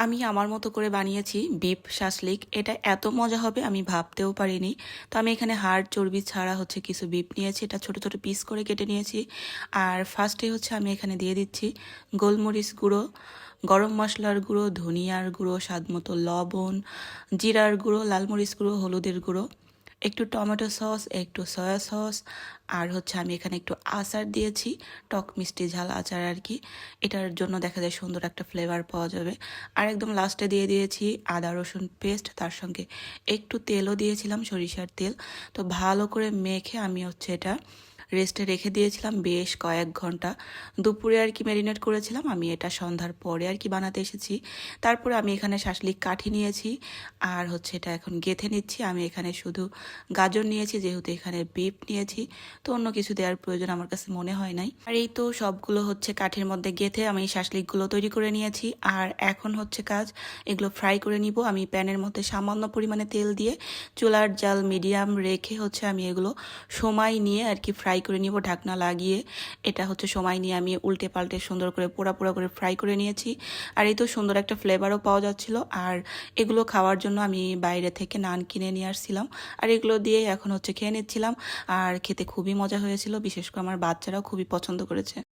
আমি আমার মতো করে বানিয়েছি বিফ শাসলিক। এটা এত মজা হবে আমি ভাবতেও পারিনি। তো আমি এখানে হাড় চর্বি ছাড়া হচ্ছে কিছু বিফ নিয়েছি, এটা ছোট ছোট পিস করে কেটে নিয়েছি। আর ফার্স্টে হচ্ছে আমি এখানে দিয়ে দিচ্ছি গোলমরিচ গুঁড়ো, গরম মশলার গুঁড়ো, ধনিয়ার গুঁড়ো, স্বাদমতো লবণ, জিরার গুঁড়ো, লাল মরিচ গুঁড়ো, হলুদের গুঁড়ো, একটু টমেটো সস, একটু সয়া সস, আর হচ্ছে আমি এখানে একটু আচার দিয়েছি, টক মিষ্টি ঝাল আচার আর কি। এটার জন্য দেখা যায় সুন্দর একটা ফ্লেভার পাওয়া যাবে। আর একদম লাস্টে দিয়ে দিয়েছি আদা রসুন পেস্ট, তার সঙ্গে একটু তেলও দিয়েছিলাম, সরিষার তেল। তো ভালো করে মেখে আমি হচ্ছে এটা রেস্টে রেখে দিয়েছিলাম বেশ কয়েক ঘন্টা। দুপুরে আর কি ম্যারিনেট করেছিলাম, আমি এটা সন্ধ্যার পরে আর কি বানাতে এসেছি। তারপরে আমি এখানে শাসলিক কাঠি নিয়েছি আর হচ্ছে এটা এখন গেঁথে নিচ্ছি। আমি এখানে শুধু গাজর নিয়েছি, যেহেতু এখানে বিফ নিয়েছি, তো অন্য কিছু দেওয়ার প্রয়োজন আমার কাছে মনে হয় নাই। আর এই তো সবগুলো হচ্ছে কাঠির মধ্যে গেঁথে আমি শাসলিকগুলো তৈরি করে নিয়েছি। আর এখন হচ্ছে কাজ এগুলো ফ্রাই করে নিব। আমি প্যানের মধ্যে সামান্য পরিমাণে তেল দিয়ে চুলার জাল মিডিয়াম রেখে হচ্ছে আমি এগুলো সময় নিয়ে আর কি ফ্রাই করে নিব, ঢাকনা লাগিয়ে। এটা হচ্ছে সময় নিয়ে আমি উল্টে পাল্টে সুন্দর করে পোড়া পোড়া করে ফ্রাই করে নিয়েছি। আর এই তো সুন্দর একটা ফ্লেভারও পাওয়া যাচ্ছিল। আর এগুলো খাওয়ার জন্য আমি বাইরে থেকে নান কিনে নিয়ে আসছিলাম, আর এগুলো দিয়ে এখন হচ্ছে খেয়ে নিচ্ছিলাম। আর খেতে খুবই মজা হয়েছিল, বিশেষ করে আমার বাচ্চারাও খুবই পছন্দ করেছে।